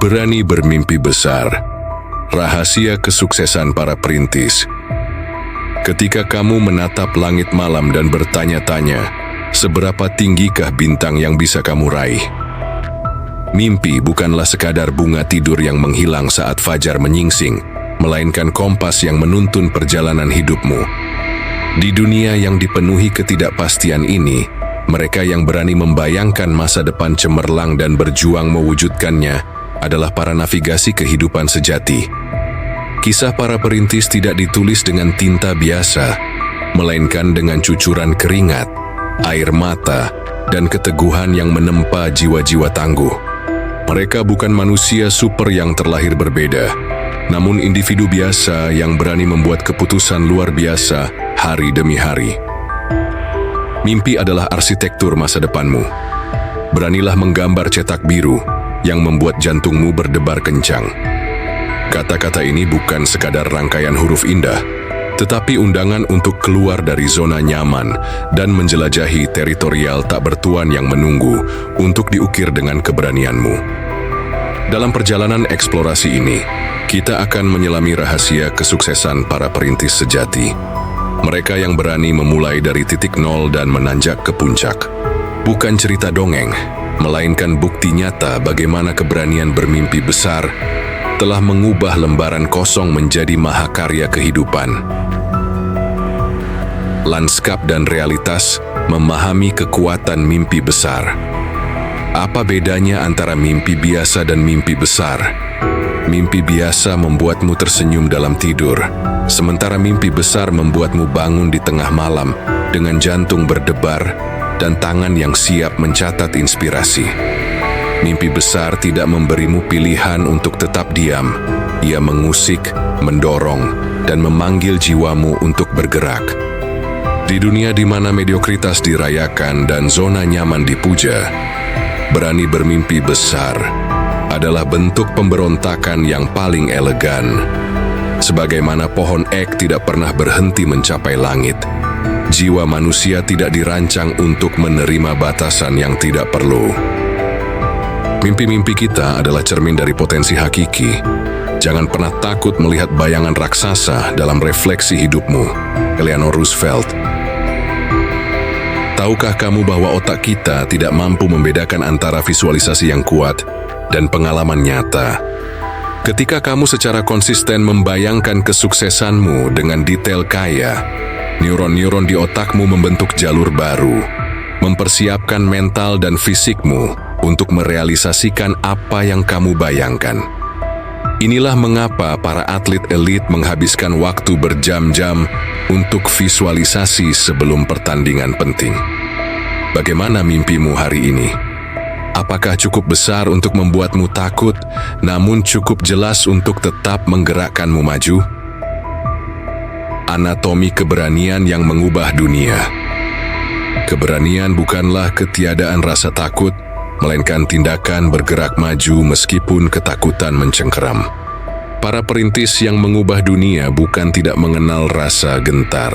Berani bermimpi besar. Rahasia kesuksesan para perintis. Ketika kamu menatap langit malam dan bertanya-tanya, seberapa tinggikah bintang yang bisa kamu raih? Mimpi bukanlah sekadar bunga tidur yang menghilang saat fajar menyingsing, melainkan kompas yang menuntun perjalanan hidupmu. Di dunia yang dipenuhi ketidakpastian ini, mereka yang berani membayangkan masa depan cemerlang dan berjuang mewujudkannya adalah para navigasi kehidupan sejati. Kisah para perintis tidak ditulis dengan tinta biasa, melainkan dengan cucuran keringat, air mata, dan keteguhan yang menempa jiwa-jiwa tangguh. Mereka bukan manusia super yang terlahir berbeda, namun individu biasa yang berani membuat keputusan luar biasa hari demi hari. Mimpi adalah arsitektur masa depanmu. Beranilah menggambar cetak biru yang membuat jantungmu berdebar kencang. Kata-kata ini bukan sekadar rangkaian huruf indah, tetapi undangan untuk keluar dari zona nyaman dan menjelajahi teritorial tak bertuan yang menunggu untuk diukir dengan keberanianmu. Dalam perjalanan eksplorasi ini, kita akan menyelami rahasia kesuksesan para perintis sejati. Mereka yang berani memulai dari titik nol dan menanjak ke puncak. Bukan cerita dongeng, melainkan bukti nyata bagaimana keberanian bermimpi besar telah mengubah lembaran kosong menjadi mahakarya kehidupan. Lanskap dan realitas memahami kekuatan mimpi besar. Apa bedanya antara mimpi biasa dan mimpi besar? Mimpi biasa membuatmu tersenyum dalam tidur, sementara mimpi besar membuatmu bangun di tengah malam dengan jantung berdebar dan tangan yang siap mencatat inspirasi. Mimpi besar tidak memberimu pilihan untuk tetap diam. Ia mengusik, mendorong, dan memanggil jiwamu untuk bergerak. Di dunia di mana mediokritas dirayakan dan zona nyaman dipuja, berani bermimpi besar adalah bentuk pemberontakan yang paling elegan. Sebagaimana pohon ek tidak pernah berhenti mencapai langit, jiwa manusia tidak dirancang untuk menerima batasan yang tidak perlu. Mimpi-mimpi kita adalah cermin dari potensi hakiki. Jangan pernah takut melihat bayangan raksasa dalam refleksi hidupmu. Eleanor Roosevelt. Tahukah kamu bahwa otak kita tidak mampu membedakan antara visualisasi yang kuat dan pengalaman nyata? Ketika kamu secara konsisten membayangkan kesuksesanmu dengan detail kaya, neuron-neuron di otakmu membentuk jalur baru, mempersiapkan mental dan fisikmu untuk merealisasikan apa yang kamu bayangkan. Inilah mengapa para atlet elit menghabiskan waktu berjam-jam untuk visualisasi sebelum pertandingan penting. Bagaimana mimpimu hari ini? Apakah cukup besar untuk membuatmu takut, namun cukup jelas untuk tetap menggerakkanmu maju? Anatomi keberanian yang mengubah dunia. Keberanian bukanlah ketiadaan rasa takut, melainkan tindakan bergerak maju meskipun ketakutan mencengkeram. Para perintis yang mengubah dunia bukan tidak mengenal rasa gentar.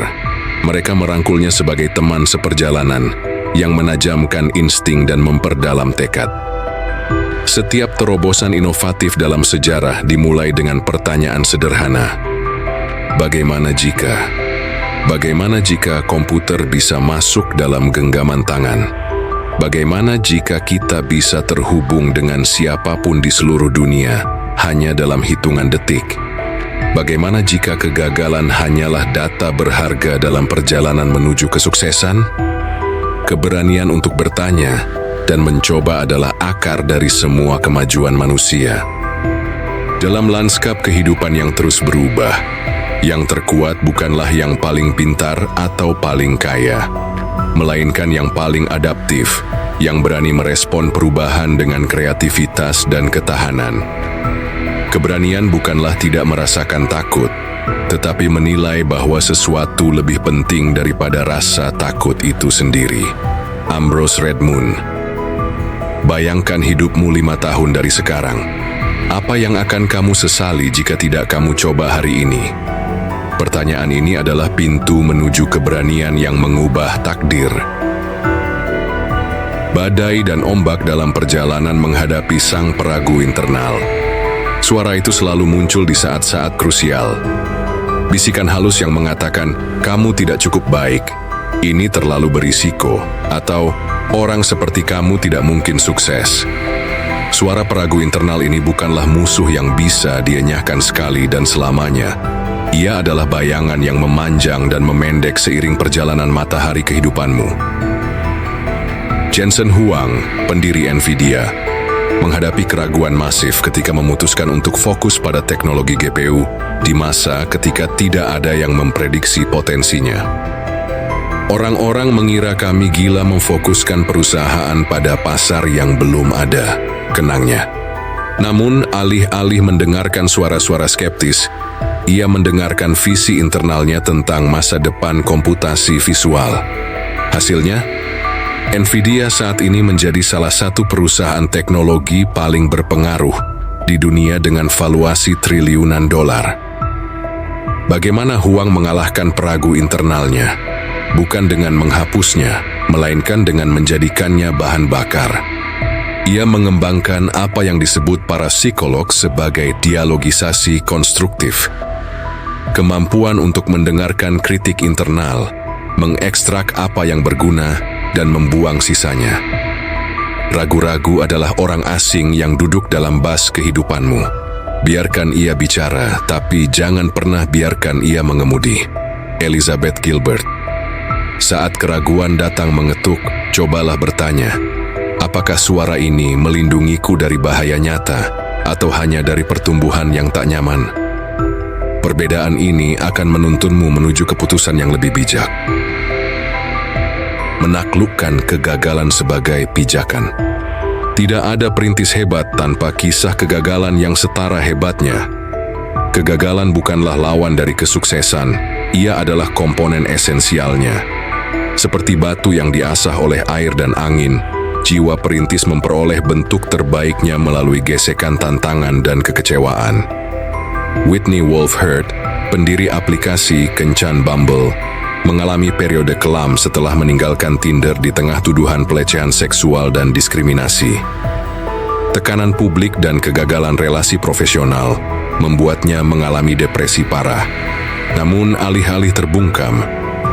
Mereka merangkulnya sebagai teman seperjalanan yang menajamkan insting dan memperdalam tekad. Setiap terobosan inovatif dalam sejarah dimulai dengan pertanyaan sederhana. Bagaimana jika? Bagaimana jika komputer bisa masuk dalam genggaman tangan? Bagaimana jika kita bisa terhubung dengan siapapun di seluruh dunia hanya dalam hitungan detik? Bagaimana jika kegagalan hanyalah data berharga dalam perjalanan menuju kesuksesan? Keberanian untuk bertanya dan mencoba adalah akar dari semua kemajuan manusia. Dalam lanskap kehidupan yang terus berubah, yang terkuat bukanlah yang paling pintar atau paling kaya, melainkan yang paling adaptif, yang berani merespon perubahan dengan kreativitas dan ketahanan. Keberanian bukanlah tidak merasakan takut, tetapi menilai bahwa sesuatu lebih penting daripada rasa takut itu sendiri. Ambrose Redmoon. Bayangkan hidupmu 5 tahun dari sekarang. Apa yang akan kamu sesali jika tidak kamu coba hari ini? Pertanyaan ini adalah pintu menuju keberanian yang mengubah takdir. Badai dan ombak dalam perjalanan menghadapi sang peragu internal. Suara itu selalu muncul di saat-saat krusial. Bisikan halus yang mengatakan, kamu tidak cukup baik, ini terlalu berisiko, atau orang seperti kamu tidak mungkin sukses. Suara peragu internal ini bukanlah musuh yang bisa dienyahkan sekali dan selamanya. Ia adalah bayangan yang memanjang dan memendek seiring perjalanan matahari kehidupanmu. Jensen Huang, pendiri Nvidia, menghadapi keraguan masif ketika memutuskan untuk fokus pada teknologi GPU di masa ketika tidak ada yang memprediksi potensinya. Orang-orang mengira kami gila memfokuskan perusahaan pada pasar yang belum ada, kenangnya. Namun, alih-alih mendengarkan suara-suara skeptis, ia mendengarkan visi internalnya tentang masa depan komputasi visual. Hasilnya, Nvidia saat ini menjadi salah satu perusahaan teknologi paling berpengaruh di dunia dengan valuasi triliunan dolar. Bagaimana Huang mengalahkan peragu internalnya? Bukan dengan menghapusnya, melainkan dengan menjadikannya bahan bakar. Ia mengembangkan apa yang disebut para psikolog sebagai dialogisasi konstruktif. Kemampuan untuk mendengarkan kritik internal, mengekstrak apa yang berguna, dan membuang sisanya. Ragu-ragu adalah orang asing yang duduk dalam bas kehidupanmu. Biarkan ia bicara, tapi jangan pernah biarkan ia mengemudi. Elizabeth Gilbert. Saat keraguan datang mengetuk, cobalah bertanya, apakah suara ini melindungiku dari bahaya nyata, atau hanya dari pertumbuhan yang tak nyaman? Perbedaan ini akan menuntunmu menuju keputusan yang lebih bijak. Menaklukkan kegagalan sebagai pijakan. Tidak ada perintis hebat tanpa kisah kegagalan yang setara hebatnya. Kegagalan bukanlah lawan dari kesuksesan, ia adalah komponen esensialnya. Seperti batu yang diasah oleh air dan angin, jiwa perintis memperoleh bentuk terbaiknya melalui gesekan tantangan dan kekecewaan. Whitney Wolfe Herd, pendiri aplikasi kencan Bumble, mengalami periode kelam setelah meninggalkan Tinder di tengah tuduhan pelecehan seksual dan diskriminasi. Tekanan publik dan kegagalan relasi profesional membuatnya mengalami depresi parah. Namun alih-alih terbungkam,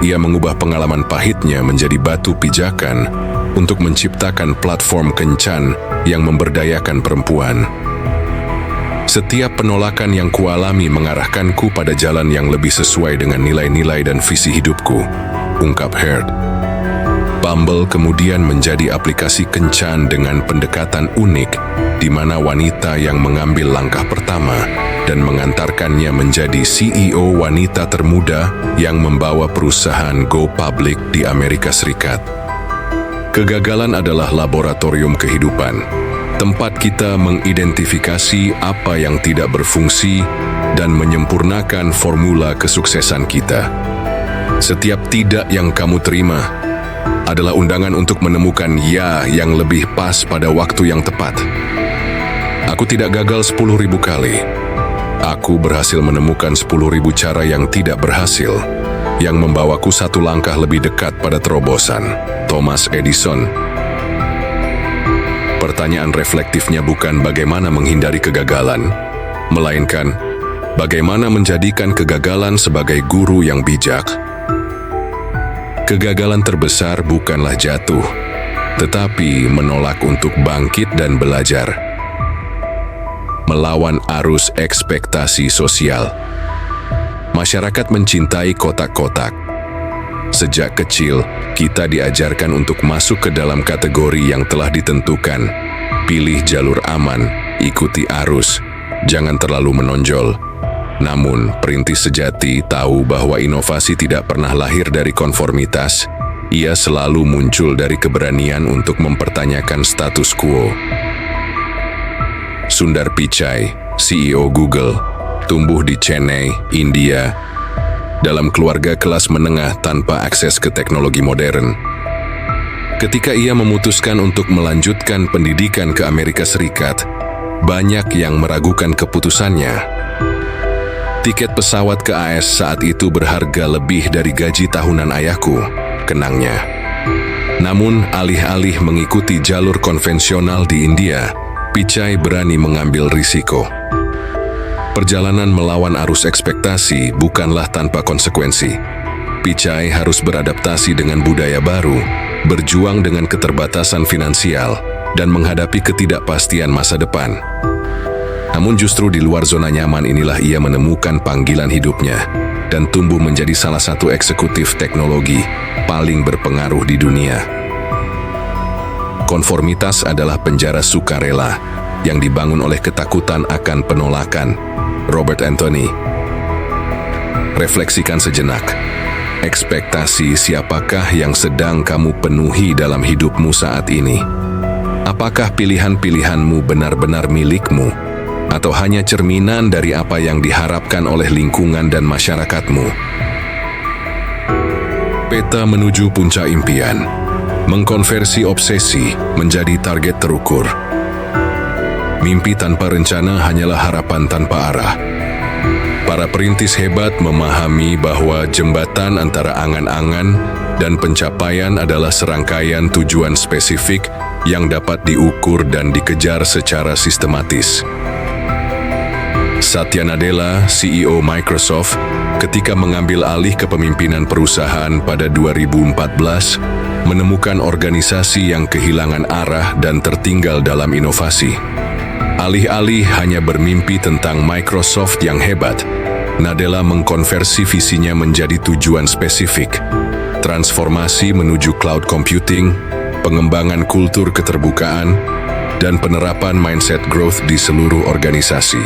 ia mengubah pengalaman pahitnya menjadi batu pijakan untuk menciptakan platform kencan yang memberdayakan perempuan. Setiap penolakan yang kualami mengarahkanku pada jalan yang lebih sesuai dengan nilai-nilai dan visi hidupku, ungkap Herd. Bumble kemudian menjadi aplikasi kencan dengan pendekatan unik di mana wanita yang mengambil langkah pertama dan mengantarkannya menjadi CEO wanita termuda yang membawa perusahaan go public di Amerika Serikat. Kegagalan adalah laboratorium kehidupan. Tempat kita mengidentifikasi apa yang tidak berfungsi dan menyempurnakan formula kesuksesan kita. Setiap tidak yang kamu terima adalah undangan untuk menemukan ya yang lebih pas pada waktu yang tepat. Aku tidak gagal 10.000 kali. Aku berhasil menemukan 10.000 cara yang tidak berhasil, yang membawaku satu langkah lebih dekat pada terobosan. Thomas Edison. Pertanyaan reflektifnya bukan bagaimana menghindari kegagalan, melainkan bagaimana menjadikan kegagalan sebagai guru yang bijak. Kegagalan terbesar bukanlah jatuh, tetapi menolak untuk bangkit dan belajar. Melawan arus ekspektasi sosial. Masyarakat mencintai kotak-kotak. Sejak kecil, kita diajarkan untuk masuk ke dalam kategori yang telah ditentukan. Pilih jalur aman, ikuti arus, jangan terlalu menonjol. Namun, perintis sejati tahu bahwa inovasi tidak pernah lahir dari konformitas. Ia selalu muncul dari keberanian untuk mempertanyakan status quo. Sundar Pichai, CEO Google, tumbuh di Chennai, India, dalam keluarga kelas menengah tanpa akses ke teknologi modern. Ketika ia memutuskan untuk melanjutkan pendidikan ke Amerika Serikat, banyak yang meragukan keputusannya. Tiket pesawat ke AS saat itu berharga lebih dari gaji tahunan ayahku, kenangnya. Namun, alih-alih mengikuti jalur konvensional di India, Pichai berani mengambil risiko. Perjalanan melawan arus ekspektasi bukanlah tanpa konsekuensi. Pichai harus beradaptasi dengan budaya baru, berjuang dengan keterbatasan finansial, dan menghadapi ketidakpastian masa depan. Namun justru di luar zona nyaman inilah ia menemukan panggilan hidupnya dan tumbuh menjadi salah satu eksekutif teknologi paling berpengaruh di dunia. Konformitas adalah penjara sukarela yang dibangun oleh ketakutan akan penolakan. Robert Anthony. Refleksikan sejenak. Ekspektasi siapakah yang sedang kamu penuhi dalam hidupmu saat ini? Apakah pilihan-pilihanmu benar-benar milikmu? Atau hanya cerminan dari apa yang diharapkan oleh lingkungan dan masyarakatmu? Peta menuju puncak impian. Mengkonversi obsesi menjadi target terukur. Mimpi tanpa rencana hanyalah harapan tanpa arah. Para perintis hebat memahami bahwa jembatan antara angan-angan dan pencapaian adalah serangkaian tujuan spesifik yang dapat diukur dan dikejar secara sistematis. Satya Nadella, CEO Microsoft, ketika mengambil alih kepemimpinan perusahaan pada 2014, menemukan organisasi yang kehilangan arah dan tertinggal dalam inovasi. Alih-alih hanya bermimpi tentang Microsoft yang hebat, Nadella mengkonversi visinya menjadi tujuan spesifik. Transformasi menuju cloud computing, pengembangan kultur keterbukaan, dan penerapan mindset growth di seluruh organisasi.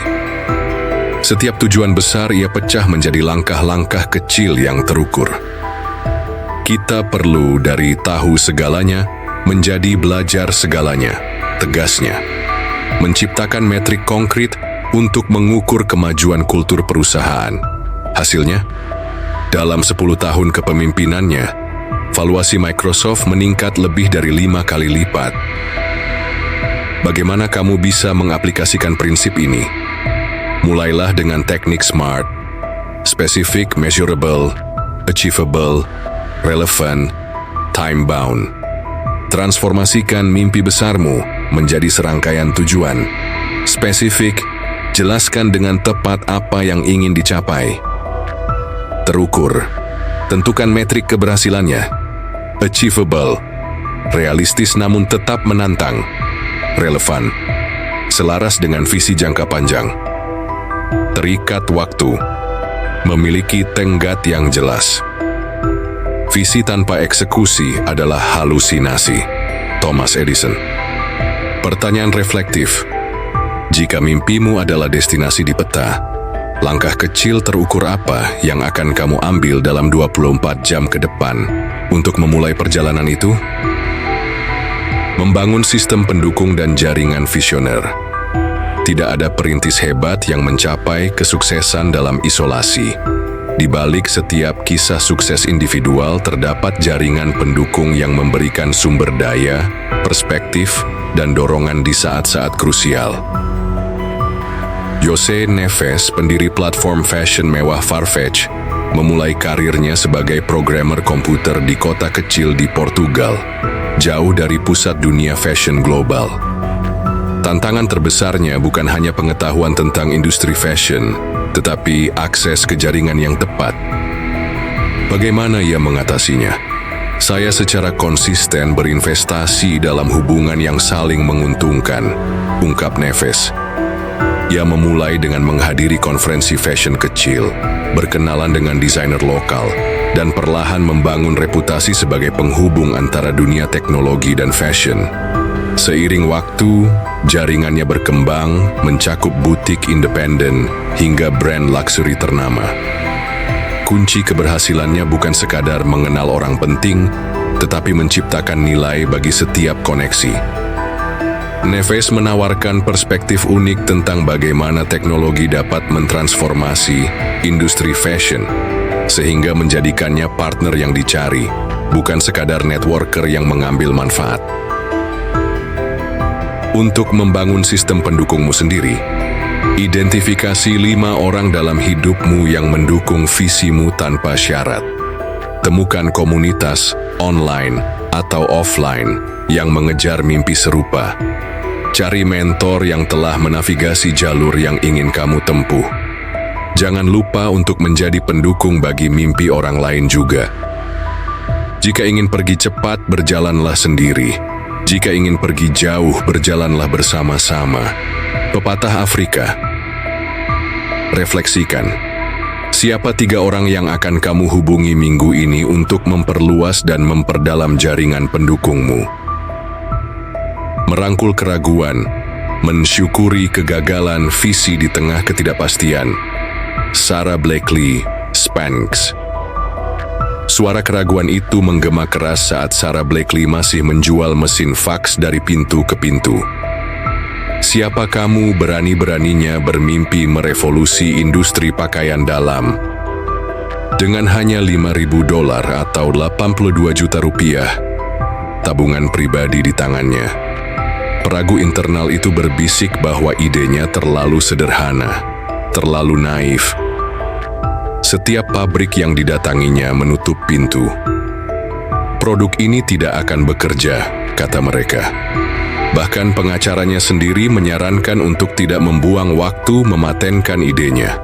Setiap tujuan besar ia pecah menjadi langkah-langkah kecil yang terukur. Kita perlu dari tahu segalanya menjadi belajar segalanya, tegasnya. Menciptakan metrik konkret untuk mengukur kemajuan kultur perusahaan. Hasilnya, dalam 10 tahun kepemimpinannya, valuasi Microsoft meningkat lebih dari 5 kali lipat. Bagaimana kamu bisa mengaplikasikan prinsip ini? Mulailah dengan teknik SMART, specific, measurable, achievable, relevant, time-bound. Transformasikan mimpi besarmu menjadi serangkaian tujuan. Spesifik, jelaskan dengan tepat apa yang ingin dicapai. Terukur, tentukan metrik keberhasilannya. Achievable, realistis namun tetap menantang. Relevan, selaras dengan visi jangka panjang. Terikat waktu, memiliki tenggat yang jelas. Visi tanpa eksekusi adalah halusinasi. Thomas Edison. Pertanyaan reflektif. Jika mimpimu adalah destinasi di peta, langkah kecil terukur apa yang akan kamu ambil dalam 24 jam ke depan untuk memulai perjalanan itu? Membangun sistem pendukung dan jaringan visioner. Tidak ada perintis hebat yang mencapai kesuksesan dalam isolasi. Di balik setiap kisah sukses individual terdapat jaringan pendukung yang memberikan sumber daya, perspektif, dan dorongan di saat-saat krusial. Jose Neves, pendiri platform fashion mewah Farfetch, memulai karirnya sebagai programmer komputer di kota kecil di Portugal, jauh dari pusat dunia fashion global. Tantangan terbesarnya bukan hanya pengetahuan tentang industri fashion, tetapi akses ke jaringan yang tepat. Bagaimana ia mengatasinya? Saya secara konsisten berinvestasi dalam hubungan yang saling menguntungkan, ungkap Neves. Ia memulai dengan menghadiri konferensi fashion kecil, berkenalan dengan desainer lokal, dan perlahan membangun reputasi sebagai penghubung antara dunia teknologi dan fashion. Seiring waktu, jaringannya berkembang, mencakup butik independen hingga brand luxury ternama. Kunci keberhasilannya bukan sekadar mengenal orang penting, tetapi menciptakan nilai bagi setiap koneksi. Neves menawarkan perspektif unik tentang bagaimana teknologi dapat mentransformasi industri fashion, sehingga menjadikannya partner yang dicari, bukan sekadar networker yang mengambil manfaat. Untuk membangun sistem pendukungmu sendiri, identifikasi 5 orang dalam hidupmu yang mendukung visimu tanpa syarat. Temukan komunitas, online, atau offline yang mengejar mimpi serupa. Cari mentor yang telah menavigasi jalur yang ingin kamu tempuh. Jangan lupa untuk menjadi pendukung bagi mimpi orang lain juga. Jika ingin pergi cepat, berjalanlah sendiri. Jika ingin pergi jauh, berjalanlah bersama-sama. Pepatah Afrika. Refleksikan. Siapa 3 orang yang akan kamu hubungi minggu ini untuk memperluas dan memperdalam jaringan pendukungmu? Merangkul keraguan, mensyukuri kegagalan, visi di tengah ketidakpastian. Sara Blakely, Spanx. Suara keraguan itu menggema keras saat Sara Blakely masih menjual mesin faks dari pintu ke pintu. Siapa kamu berani-beraninya bermimpi merevolusi industri pakaian dalam? Dengan hanya $5.000 atau 82 juta rupiah, tabungan pribadi di tangannya. Peragu internal itu berbisik bahwa idenya terlalu sederhana, terlalu naif. Setiap pabrik yang didatanginya menutup pintu. Produk ini tidak akan bekerja, kata mereka. Bahkan pengacaranya sendiri menyarankan untuk tidak membuang waktu mematenkan idenya.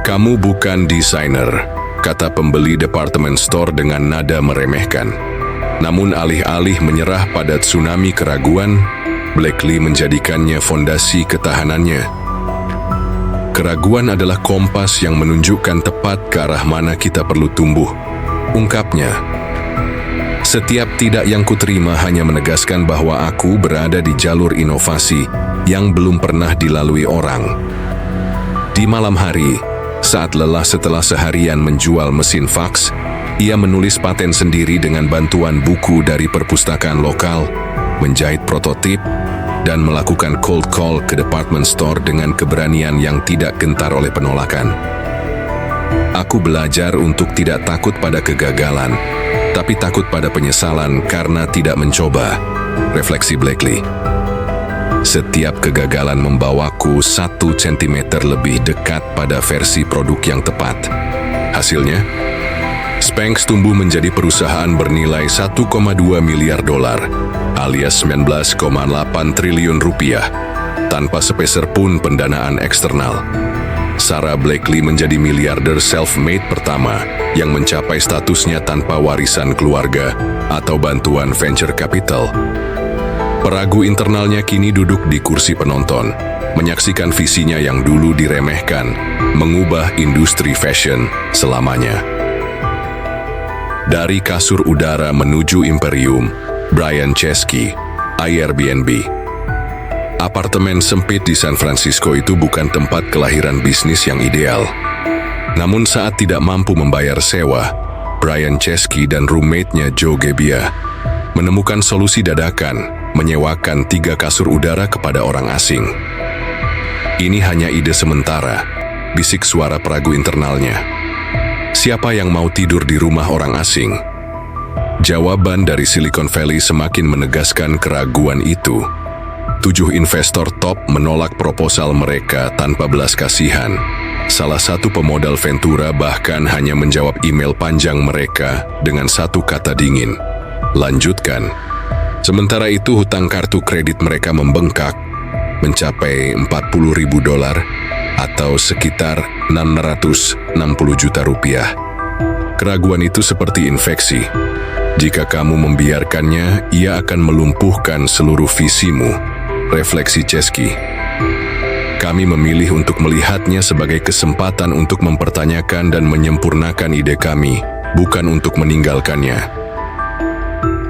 Kamu bukan desainer, kata pembeli department store dengan nada meremehkan. Namun alih-alih menyerah pada tsunami keraguan, Blakely menjadikannya fondasi ketahanannya. Keraguan adalah kompas yang menunjukkan tepat ke arah mana kita perlu tumbuh, ungkapnya. Setiap tidak yang kuterima hanya menegaskan bahwa aku berada di jalur inovasi yang belum pernah dilalui orang. Di malam hari, saat lelah setelah seharian menjual mesin faks, ia menulis paten sendiri dengan bantuan buku dari perpustakaan lokal, menjahit prototip, dan melakukan cold call ke department store dengan keberanian yang tidak gentar oleh penolakan. Aku belajar untuk tidak takut pada kegagalan, tapi takut pada penyesalan karena tidak mencoba, refleksi Blakely. Setiap kegagalan membawaku 1 sentimeter lebih dekat pada versi produk yang tepat. Hasilnya, Spanx tumbuh menjadi perusahaan bernilai $1,2 miliar alias 19,8 triliun rupiah, tanpa sepeser pun pendanaan eksternal. Sara Blakely menjadi miliarder self-made pertama yang mencapai statusnya tanpa warisan keluarga atau bantuan venture capital. Peragu internalnya kini duduk di kursi penonton, menyaksikan visinya yang dulu diremehkan, mengubah industri fashion selamanya. Dari kasur udara menuju imperium, Brian Chesky, Airbnb. Apartemen sempit di San Francisco itu bukan tempat kelahiran bisnis yang ideal. Namun saat tidak mampu membayar sewa, Brian Chesky dan roommate-nya Joe Gebbia menemukan solusi dadakan, menyewakan 3 kasur udara kepada orang asing. Ini hanya ide sementara, bisik suara peragu internalnya. Siapa yang mau tidur di rumah orang asing? Jawaban dari Silicon Valley semakin menegaskan keraguan itu. 7 investor top menolak proposal mereka tanpa belas kasihan. Salah satu pemodal Ventura bahkan hanya menjawab email panjang mereka dengan 1 kata dingin. Lanjutkan. Sementara itu hutang kartu kredit mereka membengkak, mencapai $40.000 atau sekitar 660 juta rupiah. Keraguan itu seperti infeksi. Jika kamu membiarkannya, ia akan melumpuhkan seluruh visimu, refleksi Chesky. Kami memilih untuk melihatnya sebagai kesempatan untuk mempertanyakan dan menyempurnakan ide kami, bukan untuk meninggalkannya.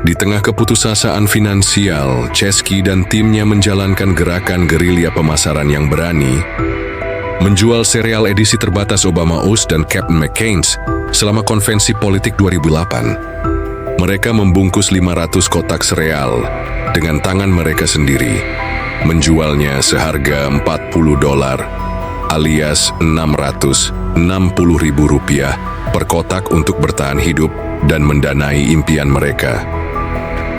Di tengah keputusasaan finansial, Chesky dan timnya menjalankan gerakan gerilya pemasaran yang berani, menjual serial edisi terbatas Obama Oath dan Captain McCain's selama konvensi politik 2008. Mereka membungkus 500 kotak sereal dengan tangan mereka sendiri, menjualnya seharga $40 alias 660.000 rupiah per kotak untuk bertahan hidup dan mendanai impian mereka.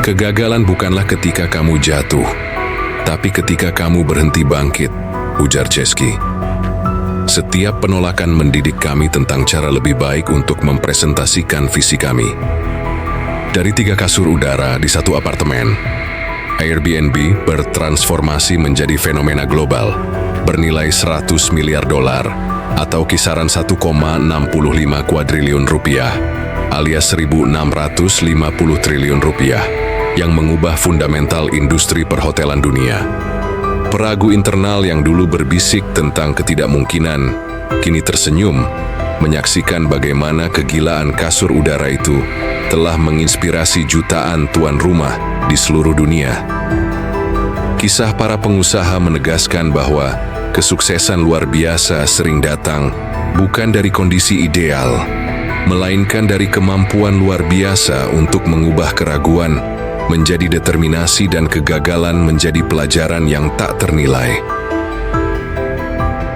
Kegagalan bukanlah ketika kamu jatuh, tapi ketika kamu berhenti bangkit, ujar Chesky. Setiap penolakan mendidik kami tentang cara lebih baik untuk mempresentasikan visi kami. Dari 3 kasur udara di satu apartemen, Airbnb bertransformasi menjadi fenomena global bernilai 100 miliar dolar atau kisaran 1,65 kuadriliun rupiah alias 1.650 triliun rupiah yang mengubah fundamental industri perhotelan dunia. Peragu internal yang dulu berbisik tentang ketidakmungkinan kini tersenyum menyaksikan bagaimana kegilaan kasur udara itu telah menginspirasi jutaan tuan rumah di seluruh dunia. Kisah para pengusaha menegaskan bahwa kesuksesan luar biasa sering datang bukan dari kondisi ideal, melainkan dari kemampuan luar biasa untuk mengubah keraguan menjadi determinasi dan kegagalan menjadi pelajaran yang tak ternilai.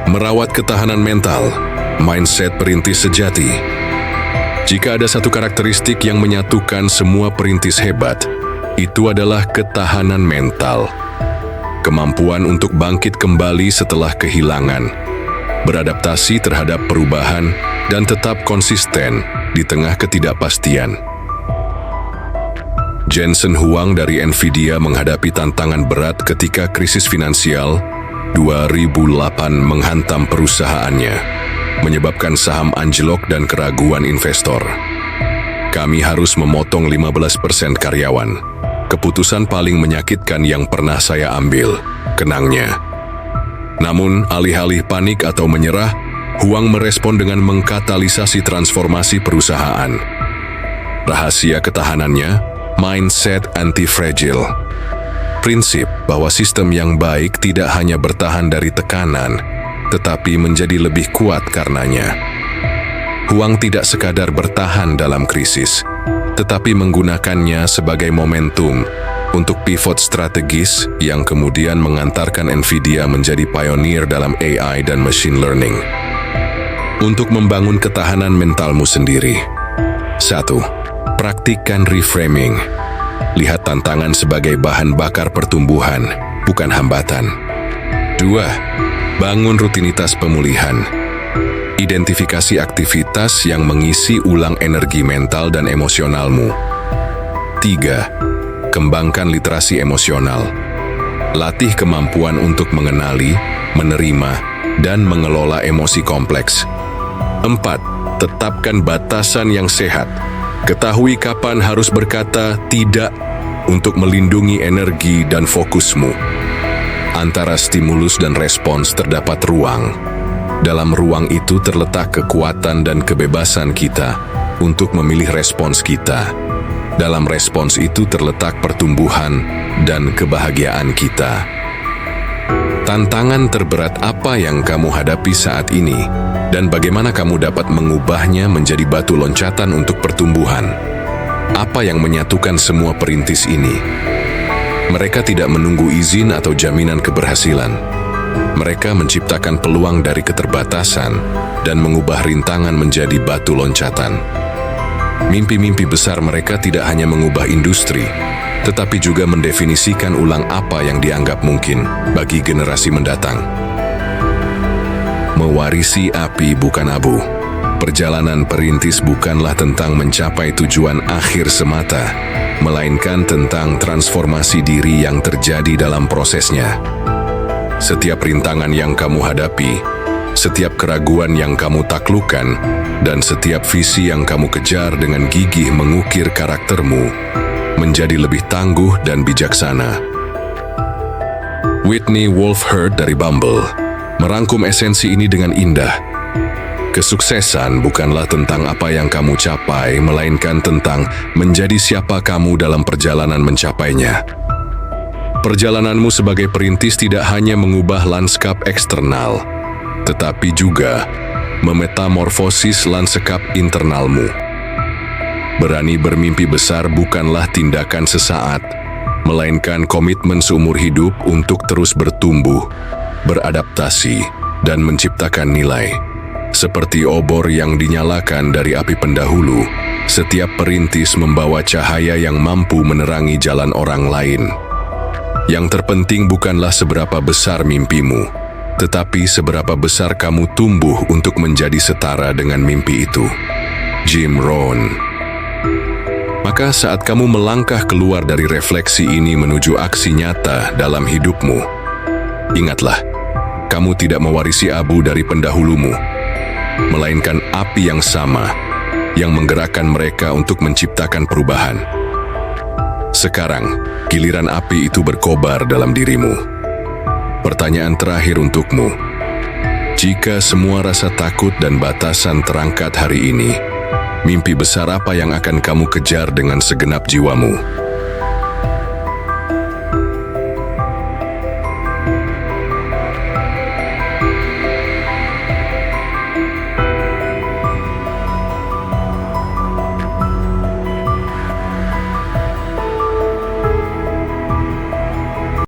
Merawat ketahanan mental, mindset perintis sejati. Jika ada satu karakteristik yang menyatukan semua perintis hebat, itu adalah ketahanan mental. Kemampuan untuk bangkit kembali setelah kehilangan, beradaptasi terhadap perubahan, dan tetap konsisten di tengah ketidakpastian. Jensen Huang dari Nvidia menghadapi tantangan berat ketika krisis finansial 2008 menghantam perusahaannya, menyebabkan saham anjlok dan keraguan investor. Kami harus memotong 15% karyawan. Keputusan paling menyakitkan yang pernah saya ambil, kenangnya. Namun, alih-alih panik atau menyerah, Huang merespon dengan mengkatalisasi transformasi perusahaan. Rahasia ketahanannya, mindset anti-fragile. Prinsip bahwa sistem yang baik tidak hanya bertahan dari tekanan, tetapi menjadi lebih kuat karenanya. Huang tidak sekadar bertahan dalam krisis, tetapi menggunakannya sebagai momentum untuk pivot strategis yang kemudian mengantarkan Nvidia menjadi pionir dalam AI dan machine learning. Untuk membangun ketahanan mentalmu sendiri. 1. Praktikkan reframing. Lihat tantangan sebagai bahan bakar pertumbuhan, bukan hambatan. 2. Bangun rutinitas pemulihan. Identifikasi aktivitas yang mengisi ulang energi mental dan emosionalmu. 3. Kembangkan literasi emosional. Latih kemampuan untuk mengenali, menerima, dan mengelola emosi kompleks. 4. Tetapkan batasan yang sehat. Ketahui kapan harus berkata tidak untuk melindungi energi dan fokusmu. Antara stimulus dan respons terdapat ruang. Dalam ruang itu terletak kekuatan dan kebebasan kita untuk memilih respons kita. Dalam respons itu terletak pertumbuhan dan kebahagiaan kita. Tantangan terberat apa yang kamu hadapi saat ini, dan bagaimana kamu dapat mengubahnya menjadi batu loncatan untuk pertumbuhan? Apa yang menyatukan semua perintis ini? Mereka tidak menunggu izin atau jaminan keberhasilan. Mereka menciptakan peluang dari keterbatasan dan mengubah rintangan menjadi batu loncatan. Mimpi-mimpi besar mereka tidak hanya mengubah industri, tetapi juga mendefinisikan ulang apa yang dianggap mungkin bagi generasi mendatang. Mewarisi api bukan abu. Perjalanan perintis bukanlah tentang mencapai tujuan akhir semata, melainkan tentang transformasi diri yang terjadi dalam prosesnya. Setiap rintangan yang kamu hadapi, setiap keraguan yang kamu taklukkan, dan setiap visi yang kamu kejar dengan gigih mengukir karaktermu, menjadi lebih tangguh dan bijaksana. Whitney Wolfe Herd dari Bumble merangkum esensi ini dengan indah. Kesuksesan bukanlah tentang apa yang kamu capai, melainkan tentang menjadi siapa kamu dalam perjalanan mencapainya. Perjalananmu sebagai perintis tidak hanya mengubah lanskap eksternal, tetapi juga memetamorfosis lanskap internalmu. Berani bermimpi besar bukanlah tindakan sesaat, melainkan komitmen seumur hidup untuk terus bertumbuh, beradaptasi, dan menciptakan nilai. Seperti obor yang dinyalakan dari api pendahulu, setiap perintis membawa cahaya yang mampu menerangi jalan orang lain. Yang terpenting bukanlah seberapa besar mimpimu, tetapi seberapa besar kamu tumbuh untuk menjadi setara dengan mimpi itu. Jim Rohn. Maka saat kamu melangkah keluar dari refleksi ini menuju aksi nyata dalam hidupmu, ingatlah, kamu tidak mewarisi abu dari pendahulumu, melainkan api yang sama yang menggerakkan mereka untuk menciptakan perubahan. Sekarang, giliran api itu berkobar dalam dirimu. Pertanyaan terakhir untukmu, jika semua rasa takut dan batasan terangkat hari ini, mimpi besar apa yang akan kamu kejar dengan segenap jiwamu?